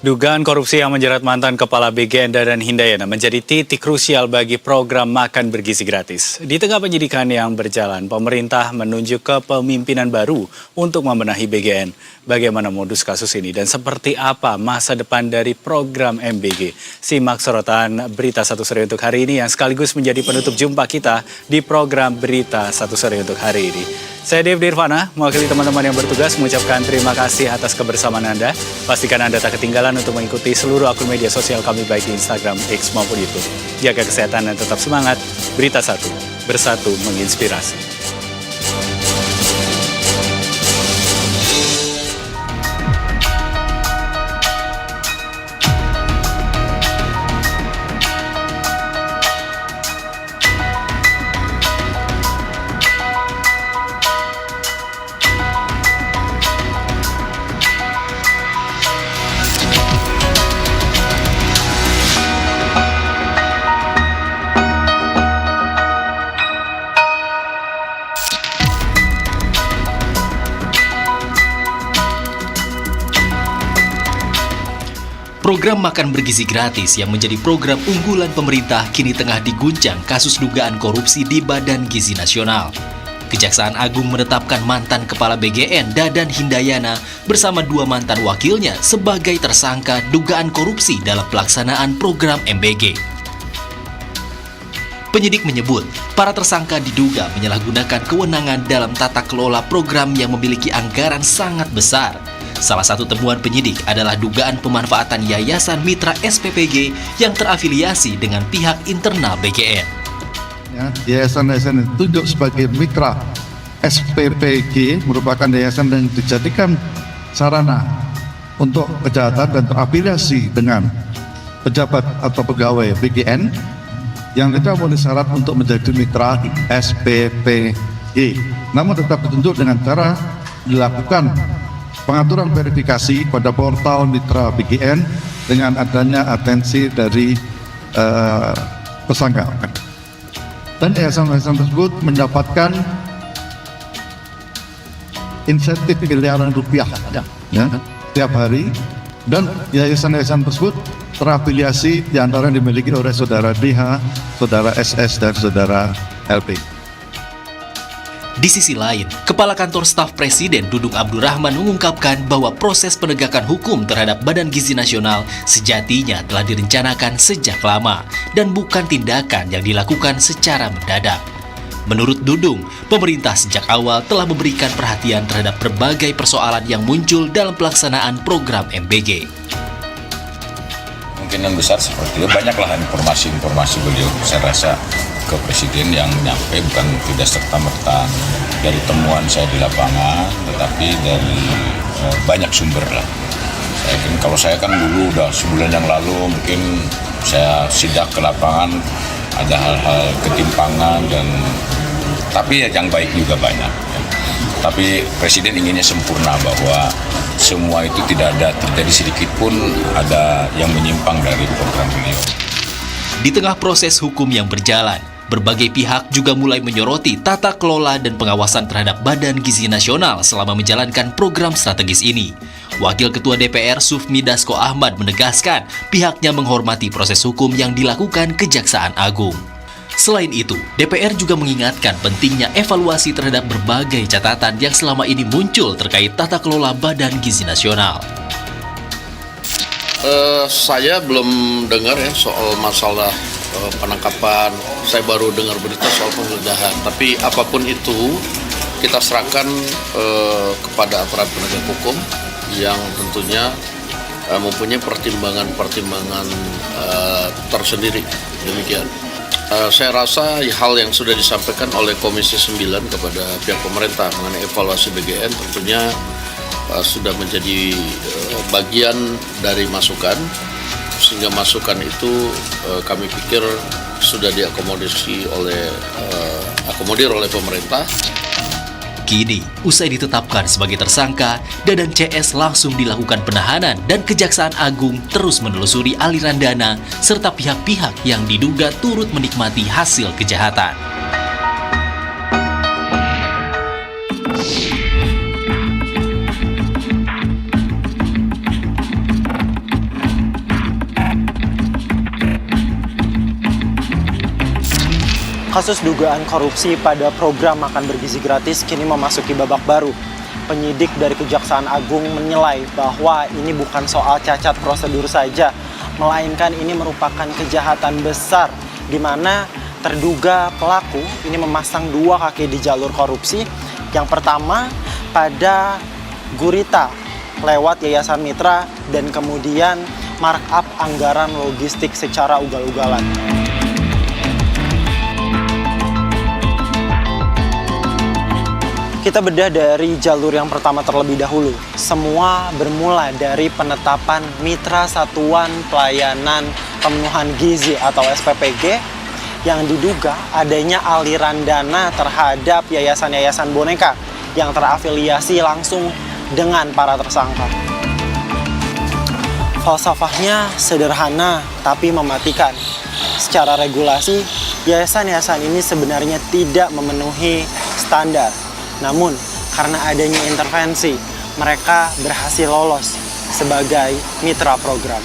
Dugaan korupsi yang menjerat mantan Kepala BGN Dadan Hindayana menjadi titik krusial bagi program makan bergizi gratis. Di tengah penyidikan yang berjalan, pemerintah menunjuk kepemimpinan baru untuk membenahi BGN. Bagaimana modus kasus ini dan seperti apa masa depan dari program MBG? Simak sorotan Berita Satu Sore untuk hari ini yang sekaligus menjadi penutup jumpa kita di program Berita Satu Sore untuk hari ini. Saya Dev Dirvana, mewakili teman-teman yang bertugas mengucapkan terima kasih atas kebersamaan Anda. Pastikan Anda tak ketinggalan untuk mengikuti seluruh akun media sosial kami baik di Instagram, X maupun YouTube. Jaga kesehatan dan tetap semangat. Berita Satu, bersatu menginspirasi. Program makan bergizi gratis yang menjadi program unggulan pemerintah kini tengah diguncang kasus dugaan korupsi di Badan Gizi Nasional. Kejaksaan Agung menetapkan mantan Kepala BGN Dadan Hindayana bersama dua mantan wakilnya sebagai tersangka dugaan korupsi dalam pelaksanaan program MBG. Penyidik menyebut, para tersangka diduga menyalahgunakan kewenangan dalam tata kelola program yang memiliki anggaran sangat besar. Salah satu temuan penyidik adalah dugaan pemanfaatan Yayasan Mitra SPPG yang terafiliasi dengan pihak internal BGN. Yayasan-yayasan yang ditunjuk sebagai Mitra SPPG merupakan yayasan yang dijadikan sarana untuk kejahatan dan terafiliasi dengan pejabat atau pegawai BGN yang tidak memenuhi syarat untuk menjadi Mitra SPPG. Namun tetap ditunjuk dengan cara dilakukan pengaturan verifikasi pada portal Mitra BGN dengan adanya atensi dari tersangka. Dan yayasan-yayasan tersebut mendapatkan insentif miliaran rupiah setiap hari, dan yayasan-yayasan tersebut terafiliasi diantara yang dimiliki oleh saudara DH, saudara SS, dan saudara LP. Di sisi lain, Kepala Kantor Staf Presiden Dudung Abdurrahman mengungkapkan bahwa proses penegakan hukum terhadap Badan Gizi Nasional sejatinya telah direncanakan sejak lama dan bukan tindakan yang dilakukan secara mendadak. Menurut Dudung, pemerintah sejak awal telah memberikan perhatian terhadap berbagai persoalan yang muncul dalam pelaksanaan program MBG. Kemungkinan besar seperti itu, banyaklah informasi-informasi beliau, saya rasa ke Presiden yang nyampe bukan tidak serta-merta dari temuan saya di lapangan, tetapi dari banyak sumber lah. Kalau saya kan dulu udah sebulan yang lalu mungkin saya sidak ke lapangan, ada hal-hal ketimpangan tapi yang baik juga banyak. Tapi Presiden inginnya sempurna, bahwa semua itu tidak ada terjadi sedikit pun ada yang menyimpang dari program beliau. Di tengah proses hukum yang berjalan, berbagai pihak juga mulai menyoroti tata kelola dan pengawasan terhadap Badan Gizi Nasional selama menjalankan program strategis ini. Wakil Ketua DPR Sufmi Dasko Ahmad menegaskan pihaknya menghormati proses hukum yang dilakukan Kejaksaan Agung. Selain itu, DPR juga mengingatkan pentingnya evaluasi terhadap berbagai catatan yang selama ini muncul terkait tata kelola Badan Gizi Nasional. Saya belum dengar ya soal masalah penangkapan. Saya baru dengar berita soal penggeledahan. Tapi apapun itu, kita serahkan kepada aparat penegak hukum yang tentunya mempunyai pertimbangan-pertimbangan tersendiri. Demikian. Saya rasa hal yang sudah disampaikan oleh Komisi 9 kepada pihak pemerintah mengenai evaluasi BGN tentunya sudah menjadi bagian dari masukan, sehingga masukan itu kami pikir sudah diakomodir oleh pemerintah. Kini, usai ditetapkan sebagai tersangka, Dadan CS langsung dilakukan penahanan dan Kejaksaan Agung terus menelusuri aliran dana serta pihak-pihak yang diduga turut menikmati hasil kejahatan. Kasus dugaan korupsi pada program makan bergizi gratis kini memasuki babak baru. Penyidik dari Kejaksaan Agung menilai bahwa ini bukan soal cacat prosedur saja, melainkan ini merupakan kejahatan besar di mana terduga pelaku ini memasang dua kaki di jalur korupsi. Yang pertama pada gurita lewat Yayasan Mitra dan kemudian markup anggaran logistik secara ugal-ugalan. Kita bedah dari jalur yang pertama terlebih dahulu. Semua bermula dari penetapan Mitra Satuan Pelayanan Pemenuhan Gizi atau SPPG yang diduga adanya aliran dana terhadap yayasan-yayasan boneka yang terafiliasi langsung dengan para tersangka. Falsafahnya sederhana tapi mematikan. Secara regulasi, yayasan-yayasan ini sebenarnya tidak memenuhi standar. Namun, karena adanya intervensi, mereka berhasil lolos sebagai mitra program.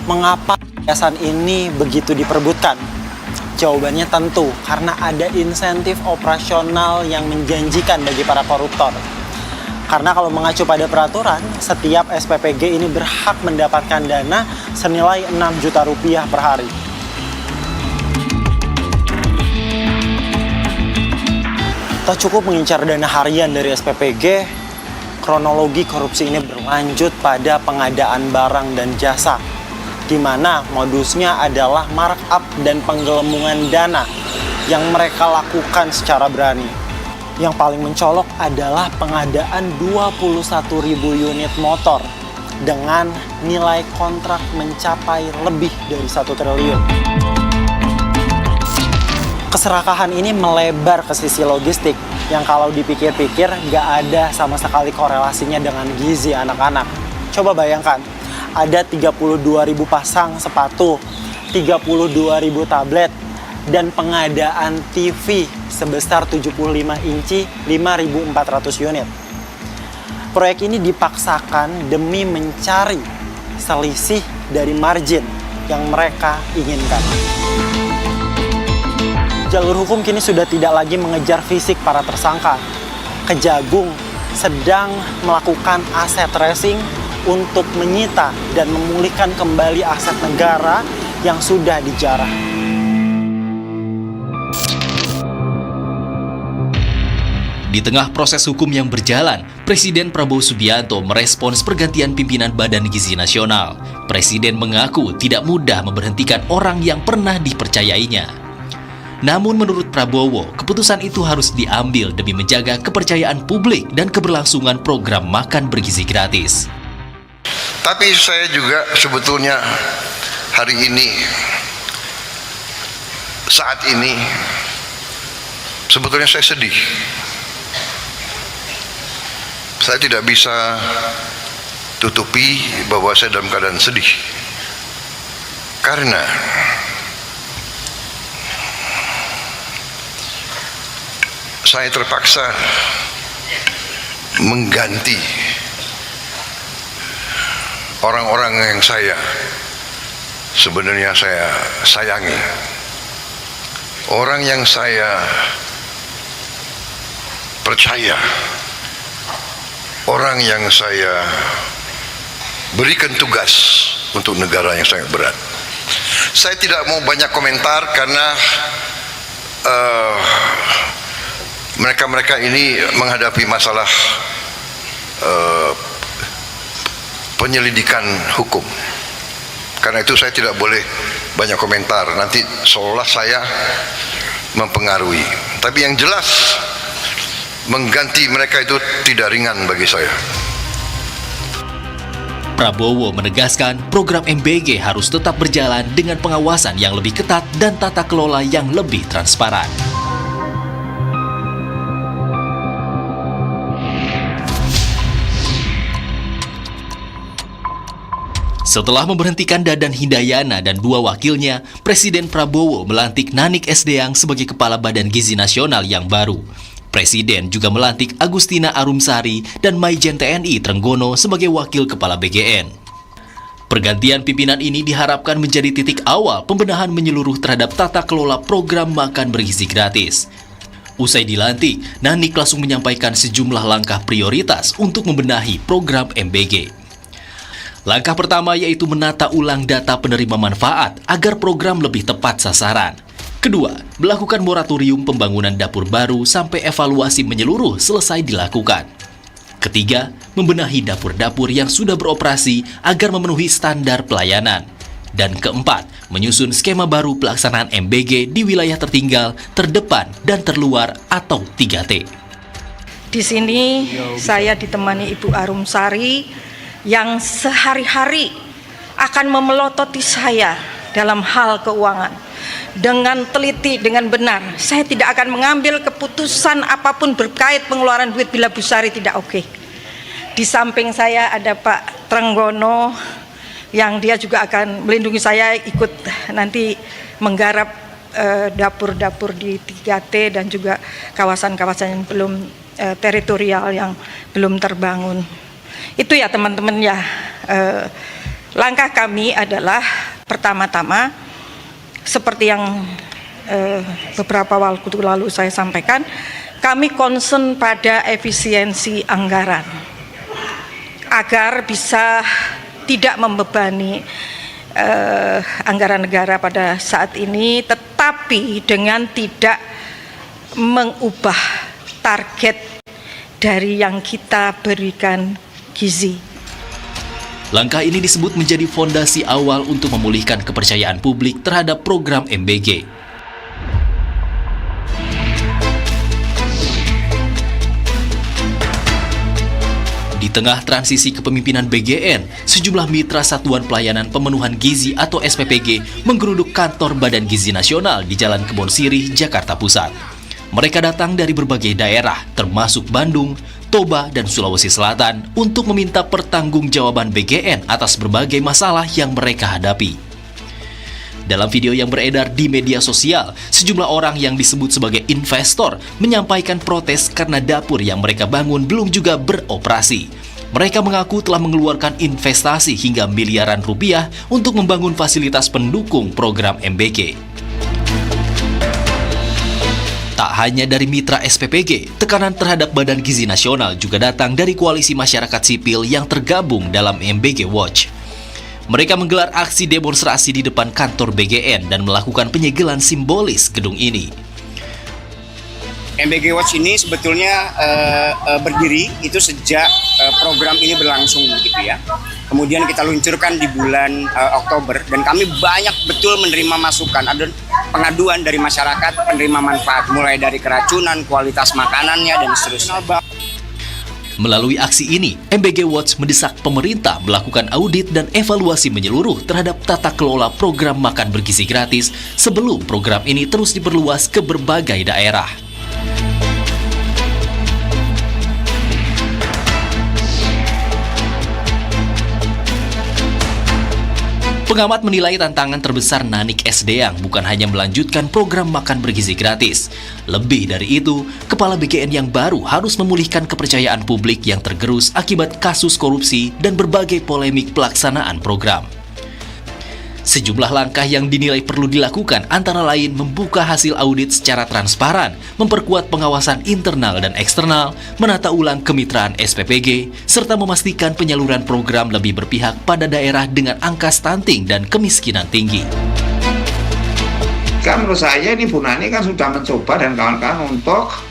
Mengapa yayasan ini begitu diperebutkan? Jawabannya tentu karena ada insentif operasional yang menjanjikan bagi para koruptor. Karena kalau mengacu pada peraturan, setiap SPPG ini berhak mendapatkan dana senilai 6 juta rupiah per hari. Tak cukup mengincar dana harian dari SPPG, kronologi korupsi ini berlanjut pada pengadaan barang dan jasa, di mana modusnya adalah markup dan penggelembungan dana yang mereka lakukan secara berani. Yang paling mencolok adalah pengadaan 21.000 unit motor dengan nilai kontrak mencapai lebih dari 1 triliun. Keserakahan ini melebar ke sisi logistik yang kalau dipikir-pikir nggak ada sama sekali korelasinya dengan gizi anak-anak. Coba bayangkan, ada 32.000 pasang sepatu, 32.000 tablet, dan pengadaan TV sebesar 75 inci 5.400 unit. Proyek ini dipaksakan demi mencari selisih dari margin yang mereka inginkan. Jalur hukum kini sudah tidak lagi mengejar fisik para tersangka. Kejagung sedang melakukan aset tracing untuk menyita dan memulihkan kembali aset negara yang sudah dijarah. Di tengah proses hukum yang berjalan, Presiden Prabowo Subianto merespons pergantian pimpinan Badan Gizi Nasional. Presiden mengaku tidak mudah memberhentikan orang yang pernah dipercayainya. Namun menurut Prabowo, keputusan itu harus diambil demi menjaga kepercayaan publik dan keberlangsungan program makan bergizi gratis. Tapi saya juga sebetulnya hari ini, saat ini, sebetulnya saya sedih. Saya tidak bisa tutupi bahwa saya dalam keadaan sedih. Karena saya terpaksa mengganti orang-orang yang sebenarnya saya sayangi, orang yang saya percaya, orang yang saya berikan tugas untuk negara yang sangat berat. Saya tidak mau banyak komentar karena mereka ini menghadapi masalah penyelidikan hukum. Karena itu saya tidak boleh banyak komentar. Nanti seolah saya mempengaruhi. Tapi yang jelas, mengganti mereka itu tidak ringan bagi saya. Prabowo menegaskan program MBG harus tetap berjalan dengan pengawasan yang lebih ketat dan tata kelola yang lebih transparan. Setelah memberhentikan Dadan Hindayana dan dua wakilnya, Presiden Prabowo melantik Nanik Esdeang sebagai Kepala Badan Gizi Nasional yang baru. Presiden juga melantik Agustina Arumsari dan Maijen TNI Trenggono sebagai Wakil Kepala BGN. Pergantian pimpinan ini diharapkan menjadi titik awal pembenahan menyeluruh terhadap tata kelola program makan bergizi gratis. Usai dilantik, Nanik langsung menyampaikan sejumlah langkah prioritas untuk membenahi program MBG. Langkah pertama yaitu menata ulang data penerima manfaat agar program lebih tepat sasaran. Kedua, melakukan moratorium pembangunan dapur baru sampai evaluasi menyeluruh selesai dilakukan. Ketiga, membenahi dapur-dapur yang sudah beroperasi agar memenuhi standar pelayanan. Dan keempat, menyusun skema baru pelaksanaan MBG di wilayah tertinggal, terdepan, dan terluar atau 3T. Di sini saya ditemani Ibu Arumsari yang sehari-hari akan memelototi saya dalam hal keuangan. Dengan teliti, dengan benar, saya tidak akan mengambil keputusan apapun berkait pengeluaran duit bila Bu Sari tidak oke. Di samping saya ada Pak Trenggono yang dia juga akan melindungi saya ikut nanti menggarap dapur-dapur di 3T dan juga kawasan-kawasan yang belum teritorial yang belum terbangun. Itu ya teman-teman ya. Langkah kami adalah pertama-tama seperti yang beberapa waktu lalu saya sampaikan, kami concern pada efisiensi anggaran agar bisa tidak membebani anggaran negara pada saat ini, tetapi dengan tidak mengubah target dari yang kita berikan gizi. Langkah ini disebut menjadi fondasi awal untuk memulihkan kepercayaan publik terhadap program MBG. Di tengah transisi kepemimpinan BGN, sejumlah mitra Satuan Pelayanan Pemenuhan Gizi atau SPPG menggeruduk kantor Badan Gizi Nasional di Jalan Kebon Sirih, Jakarta Pusat. Mereka datang dari berbagai daerah, termasuk Bandung, Toba, dan Sulawesi Selatan untuk meminta pertanggungjawaban BGN atas berbagai masalah yang mereka hadapi. Dalam video yang beredar di media sosial, sejumlah orang yang disebut sebagai investor menyampaikan protes karena dapur yang mereka bangun belum juga beroperasi. Mereka mengaku telah mengeluarkan investasi hingga miliaran rupiah untuk membangun fasilitas pendukung program MBG. Tak hanya dari mitra SPPG, tekanan terhadap Badan Gizi Nasional juga datang dari koalisi masyarakat sipil yang tergabung dalam MBG Watch. Mereka menggelar aksi demonstrasi di depan kantor BGN dan melakukan penyegelan simbolis gedung ini. MBG Watch ini sebetulnya berdiri itu sejak program ini berlangsung gitu ya. Kemudian kita luncurkan di bulan Oktober dan kami banyak betul menerima masukan, ada pengaduan dari masyarakat penerima manfaat mulai dari keracunan, kualitas makanannya dan seterusnya. Melalui aksi ini, MBG Watch mendesak pemerintah melakukan audit dan evaluasi menyeluruh terhadap tata kelola program makan bergizi gratis sebelum program ini terus diperluas ke berbagai daerah. Pengamat menilai tantangan terbesar Nanik Sdeang bukan hanya melanjutkan program makan bergizi gratis. Lebih dari itu, Kepala BGN yang baru harus memulihkan kepercayaan publik yang tergerus akibat kasus korupsi dan berbagai polemik pelaksanaan program. Sejumlah langkah yang dinilai perlu dilakukan antara lain membuka hasil audit secara transparan, memperkuat pengawasan internal dan eksternal, menata ulang kemitraan SPPG, serta memastikan penyaluran program lebih berpihak pada daerah dengan angka stunting dan kemiskinan tinggi. Kan menurut saya ini Bu Nani kan sudah mencoba dan kawan-kawan untuk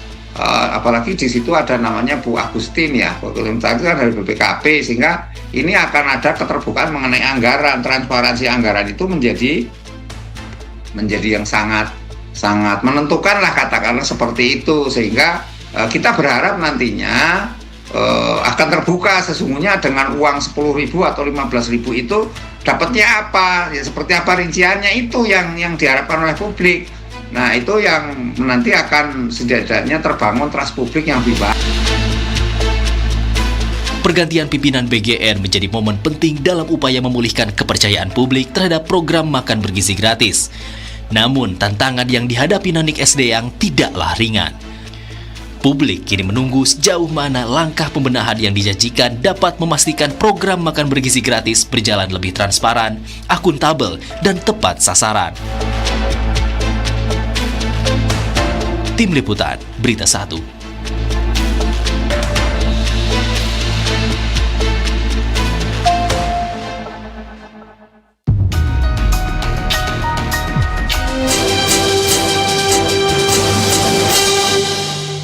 apalagi di situ ada namanya Bu Agustin ya, itu kan dari BPKP, sehingga ini akan ada keterbukaan mengenai anggaran, transparansi anggaran itu menjadi yang sangat menentukan lah, katakanlah seperti itu, sehingga kita berharap nantinya akan terbuka sesungguhnya dengan uang 10.000 atau 15.000 itu dapatnya apa, ya seperti apa rinciannya, itu yang diharapkan oleh publik. Nah itu yang nanti akan setidaknya terbangun trust publik yang lebih baik. Pergantian pimpinan BGN menjadi momen penting dalam upaya memulihkan kepercayaan publik terhadap program makan bergizi gratis. Namun tantangan yang dihadapi Nanik Sdeang tidaklah ringan. Publik kini menunggu sejauh mana langkah pembenahan yang dijanjikan dapat memastikan program makan bergizi gratis berjalan lebih transparan, akuntabel, dan tepat sasaran. Tim Liputan, Berita 1.